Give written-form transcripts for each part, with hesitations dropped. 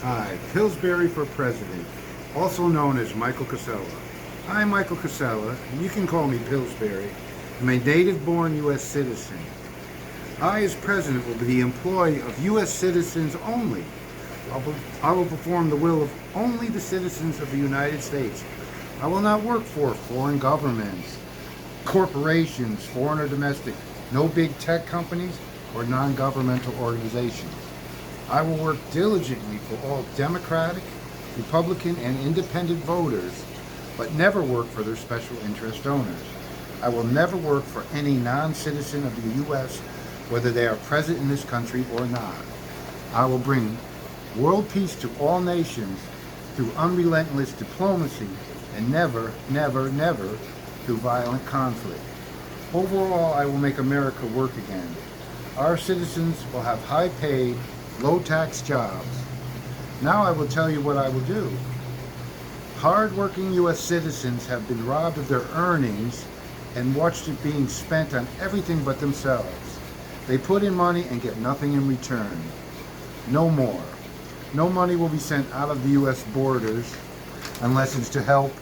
Hi, Pilsbury for President, also known as Michael Cassella. I'm Michael Cassella, and you can call me Pilsbury. I'm a native-born U.S. citizen. I, as President, will be the employee of U.S. citizens only. I will perform the will of only the citizens of the United States. I will not work for foreign governments, corporations, foreign or domestic, no big tech companies, or non-governmental organizations. I will work diligently for all Democratic, Republican, and Independent voters, but never work for their special interest owners. I will never work for any non-citizen of the U.S., whether they are present in this country or not. I will bring world peace to all nations through unrelentless diplomacy and never, never, never through violent conflict. Overall, I will make America work again. Our citizens will have high-paid, low-tax jobs. Now I will tell you what I will do. Hard-working U.S. citizens have been robbed of their earnings and watched it being spent on everything but themselves. They put in money and get nothing in return. No more. No money will be sent out of the U.S. borders unless it's to help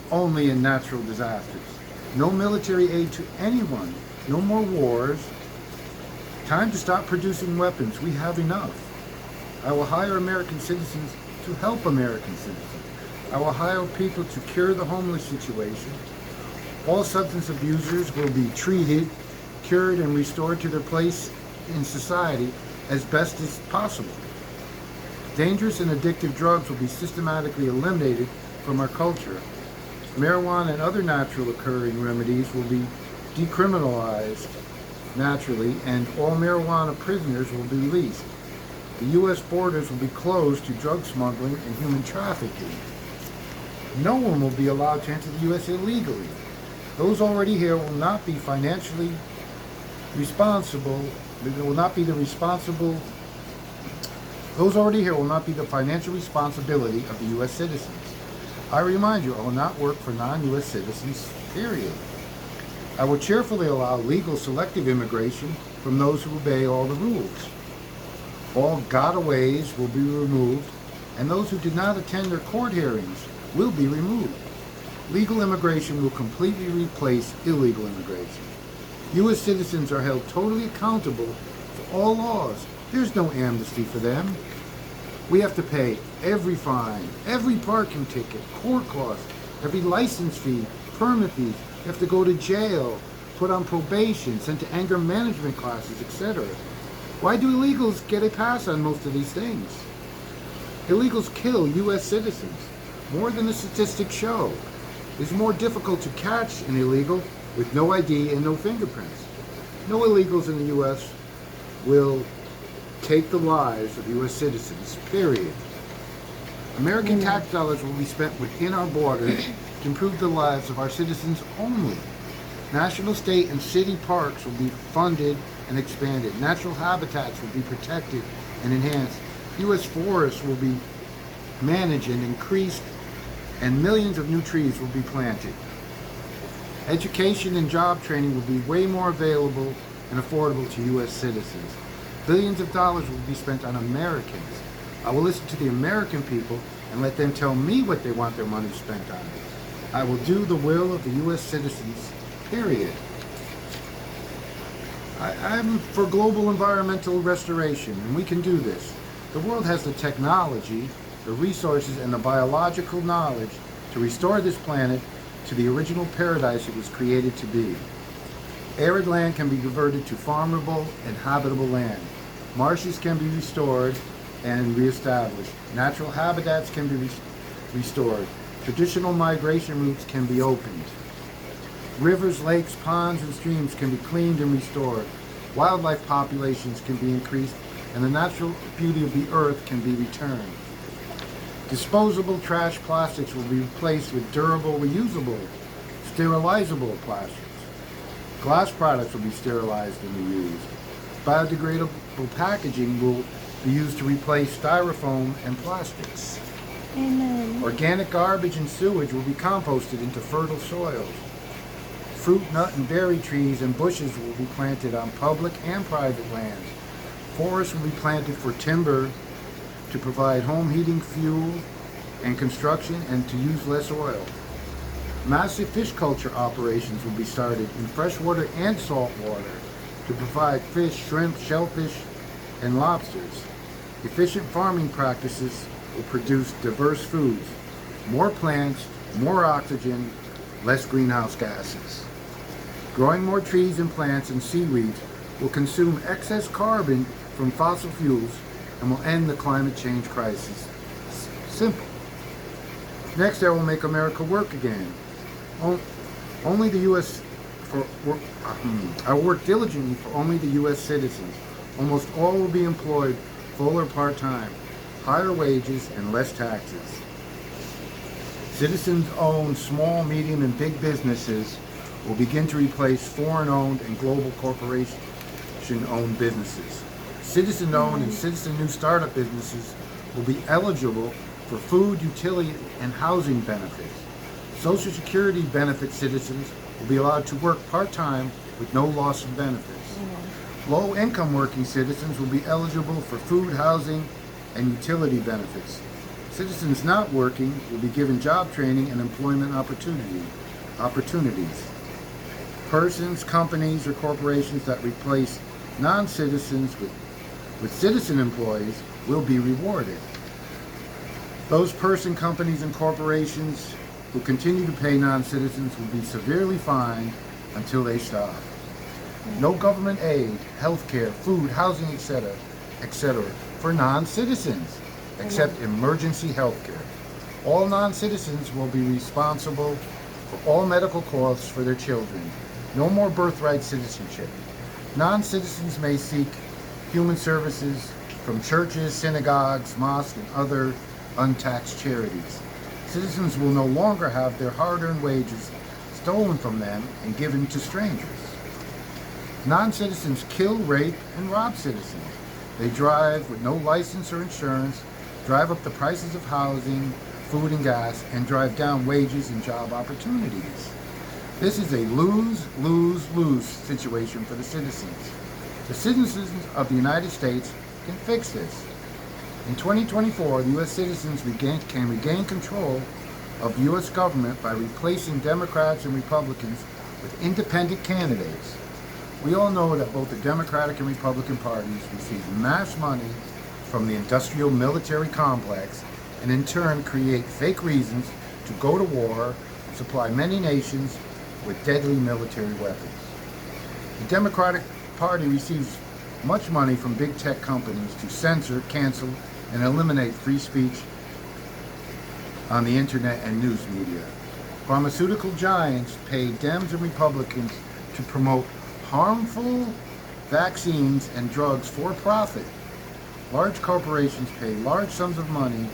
only in natural disasters. No military aid to anyone. No more wars. Time to stop producing weapons. We have enough. I will hire American citizens to help American citizens. I will hire people to cure the homeless situation. All substance abusers will be treated, cured, and restored to their place in society as best as possible. Dangerous and addictive drugs will be systematically eliminated from our culture. Marijuana and other natural occurring remedies will be decriminalized naturally, and all marijuana prisoners will be released. The U.S. borders will be closed to drug smuggling and human trafficking. No one will be allowed to enter the U.S. illegally. Those already here will not be financially responsible. Those already here will not be the financial responsibility of the U.S. citizens. I remind you, I will not work for non-U.S. citizens, period. I will cheerfully allow legal selective immigration from those who obey all the rules. All gotaways will be removed, and those who did not attend their court hearings will be removed. Legal immigration will completely replace illegal immigration. U.S. citizens are held totally accountable for all laws. There's no amnesty for them. We have to pay every fine, every parking ticket, court costs, every license fee, permit fees. You have to go to jail, put on probation, sent to anger management classes, etc. Why do illegals get a pass on most of these things? Illegals kill U.S. citizens more than the statistics show. It's more difficult to catch an illegal with no ID and no fingerprints. No illegals in the U.S. will take the lives of U.S. citizens, period. American tax dollars will be spent within our borders to improve the lives of our citizens only. National, state, and city parks will be funded and expanded. Natural habitats will be protected and enhanced. U.S. forests will be managed and increased, and millions of new trees will be planted. Education and job training will be way more available and affordable to U.S. citizens. Billions of dollars will be spent on Americans. I will listen to the American people and let them tell me what they want their money spent on. I will do the will of the U.S. citizens, period. I'm for global environmental restoration, and we can do this. The world has the technology, the resources, and the biological knowledge to restore this planet to the original paradise it was created to be. Arid land can be converted to farmable and habitable land. Marshes can be restored and reestablished. Natural habitats can be restored. Traditional migration routes can be opened. Rivers, lakes, ponds, and streams can be cleaned and restored. Wildlife populations can be increased, and the natural beauty of the earth can be returned. Disposable trash plastics will be replaced with durable, reusable, sterilizable plastics. Glass products will be sterilized and reused. Biodegradable packaging will be used to replace styrofoam and plastics. Amen. Organic garbage and sewage will be composted into fertile soils. Fruit, nut, and berry trees and bushes will be planted on public and private lands. Forests will be planted for timber to provide home heating, fuel, and construction, and to use less oil. Massive fish culture operations will be started in freshwater and saltwater to provide fish, shrimp, shellfish, and lobsters. Efficient farming practices will produce diverse foods, more plants, more oxygen, less greenhouse gases. Growing more trees and plants and seaweeds will consume excess carbon from fossil fuels and will end the climate change crisis. Simple. Next, I will make America work again. Only the U.S. I will work diligently for only the U.S. citizens. Almost all will be employed full or part-time, higher wages, and less taxes. Citizens-owned small, medium, and big businesses will begin to replace foreign-owned and global corporation-owned businesses. Citizen-owned and citizen-new startup businesses will be eligible for food, utility, and housing benefits. Social Security benefit citizens will be allowed to work part-time with no loss of benefits. Low-income working citizens will be eligible for food, housing, and utility benefits. Citizens not working will be given job training and employment opportunities. Persons, companies, or corporations that replace non-citizens with citizen employees will be rewarded. Those person, companies, and corporations who continue to pay non-citizens will be severely fined until they stop. No government aid, health care, food, housing, etc., for non-citizens, except emergency health care. All non-citizens will be responsible for all medical costs for their children. No more birthright citizenship. Non-citizens may seek human services from churches, synagogues, mosques, and other untaxed charities. Citizens will no longer have their hard-earned wages stolen from them and given to strangers. Non-citizens kill, rape, and rob citizens. They drive with no license or insurance, drive up the prices of housing, food, and gas, and drive down wages and job opportunities. This is a lose-lose-lose situation for the citizens. The citizens of the United States can fix this. In 2024, the U.S. citizens can regain control of the U.S. government by replacing Democrats and Republicans with independent candidates. We all know that both the Democratic and Republican parties receive mass money from the industrial military complex and in turn create fake reasons to go to war and supply many nations with deadly military weapons. The Democratic Party receives much money from big tech companies to censor, cancel, and eliminate free speech on the internet and news media. Pharmaceutical giants pay Dems and Republicans to promote harmful vaccines and drugs for profit. Large corporations pay large sums of money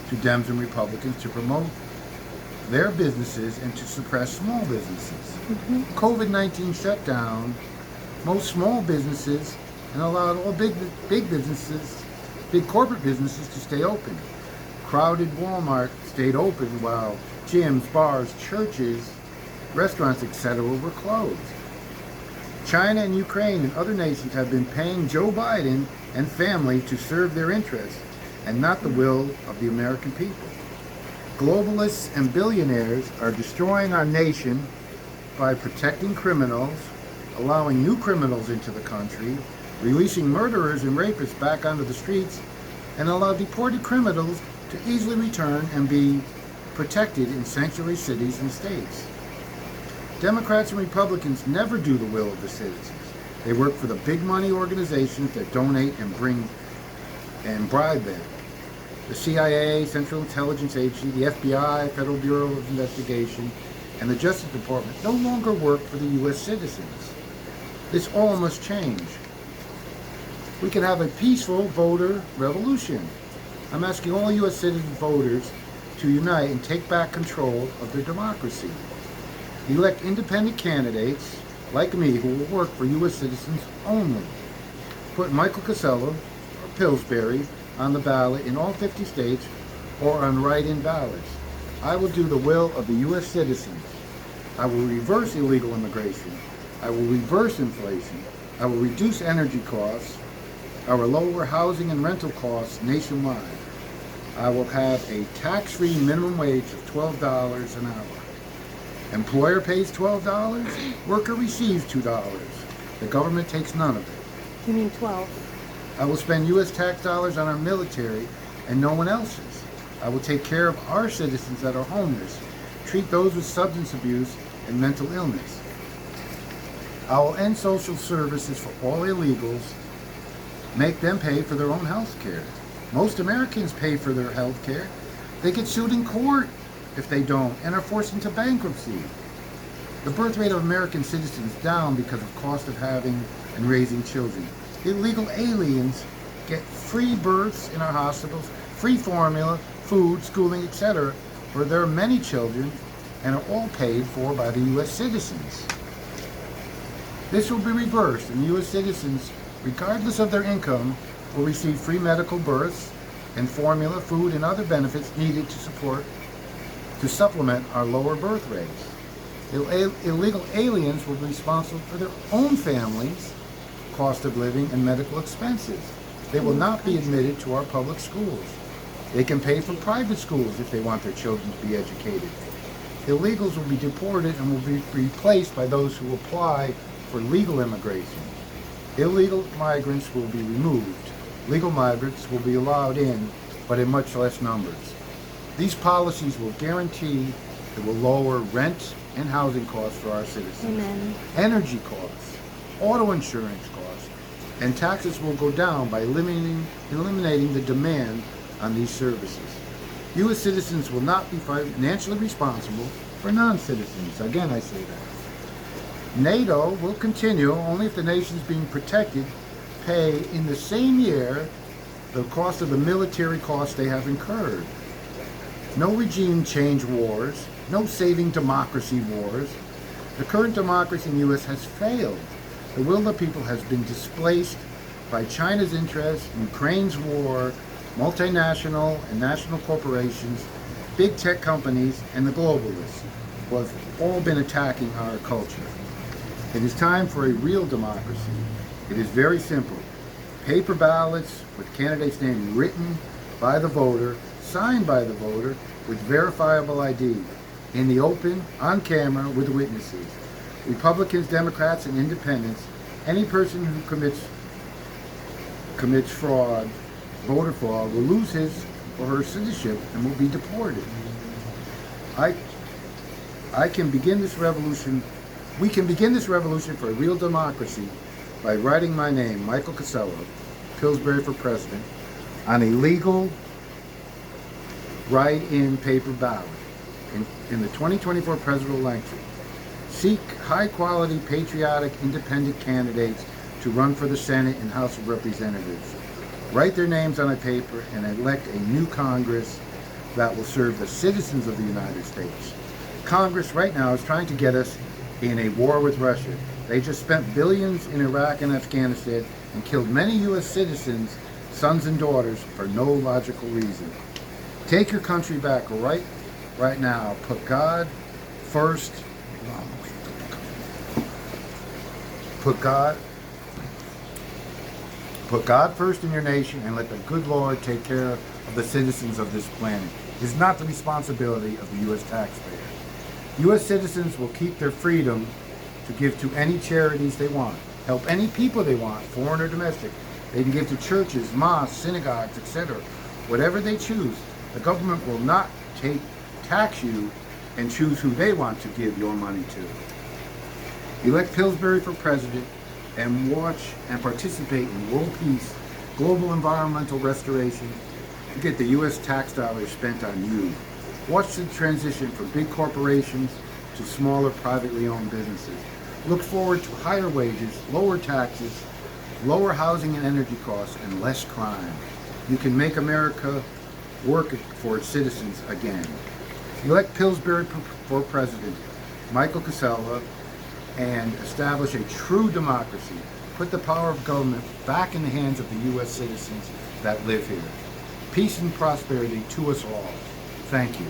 to Dems and Republicans to promote their businesses and to suppress small businesses. COVID-19 shut down most small businesses and allowed all big businesses, big corporate businesses to stay open. Crowded Walmart stayed open while gyms, bars, churches, restaurants, etc. were closed. China and Ukraine and other nations have been paying Joe Biden and family to serve their interests and not the will of the American people. Globalists and billionaires are destroying our nation by protecting criminals, allowing new criminals into the country, releasing murderers and rapists back onto the streets, and allow deported criminals to easily return and be protected in sanctuary cities and states. Democrats and Republicans never do the will of the citizens. They work for the big money organizations that donate and bring and bribe them. The CIA, Central Intelligence Agency, the FBI, Federal Bureau of Investigation, and the Justice Department no longer work for the U.S. citizens. This all must change. We can have a peaceful voter revolution. I'm asking all U.S. citizen voters to unite and take back control of their democracy. Elect independent candidates like me who will work for U.S. citizens only. Put Michael Cassella or Pilsbury on the ballot in all 50 states or on write-in ballots. I will do the will of the U.S. citizens. I will reverse illegal immigration. I will reverse inflation. I will reduce energy costs. I will lower housing and rental costs nationwide. I will have a tax-free minimum wage of $12 an hour. Employer pays $12, worker receives $2. The government takes none of it. You mean 12? I will spend U.S. tax dollars on our military and no one else's. I will take care of our citizens that are homeless, treat those with substance abuse and mental illness. I will end social services for all illegals, make them pay for their own health care. Most Americans pay for their health care. They get sued in court if they don't and are forced into bankruptcy. The birth rate of American citizens is down because of cost of having and raising children. Illegal aliens get free births in our hospitals, free formula, food, schooling, etc. for their many children, and are all paid for by the U.S. citizens. This will be reversed, and U.S. citizens, regardless of their income, will receive free medical births and formula, food, and other benefits needed to supplement our lower birth rates. Illegal aliens will be responsible for their own families' cost of living and medical expenses. They will not be admitted to our public schools. They can pay for private schools if they want their children to be educated. Illegals will be deported and will be replaced by those who apply for legal immigration. Illegal migrants will be removed. Legal migrants will be allowed in, but in much less numbers. These policies will guarantee it will lower rent and housing costs for our citizens. Amen. Energy costs, auto insurance costs, and taxes will go down by eliminating the demand on these services. U.S. citizens will not be financially responsible for non-citizens. Again, I say that. NATO will continue only if the nations being protected pay in the same year the cost of the military costs they have incurred. No regime change wars, no saving democracy wars. The current democracy in the U.S. has failed. The will of the people has been displaced by China's interests, Ukraine's war, multinational and national corporations, big tech companies, and the globalists, who have all been attacking our culture. It is time for a real democracy. It is very simple. Paper ballots with candidates' name written by the voter, signed by the voter, with verifiable ID, in the open, on camera, with witnesses. Republicans, Democrats, and Independents, any person who commits fraud, voter fraud, will lose his or her citizenship and will be deported. We can begin this revolution for a real democracy by writing my name, Michael Cassella, Pilsbury for president, on a legal write-in paper ballot in the 2024 presidential election. Seek high-quality, patriotic, independent candidates to run for the Senate and House of Representatives. Write their names on a paper and elect a new Congress that will serve the citizens of the United States. Congress right now is trying to get us in a war with Russia. They just spent billions in Iraq and Afghanistan and killed many U.S. citizens, sons and daughters, for no logical reason. Take your country back right now. Put God first. Put God first in your nation and let the good Lord take care of the citizens of this planet. It is not the responsibility of the U.S. taxpayer. U.S. citizens will keep their freedom to give to any charities they want, help any people they want, foreign or domestic. They can give to churches, mosques, synagogues, etc. Whatever they choose. The government will not tax you and choose who they want to give your money to. Elect Pilsbury for president and watch and participate in world peace, global environmental restoration, to get the U.S. tax dollars spent on you. Watch the transition from big corporations to smaller privately owned businesses. Look forward to higher wages, lower taxes, lower housing and energy costs, and less crime. You can make America work for its citizens again. Elect Pilsbury for president, Michael Cassella, and establish a true democracy. Put the power of government back in the hands of the U.S. citizens that live here. Peace and prosperity to us all. Thank you.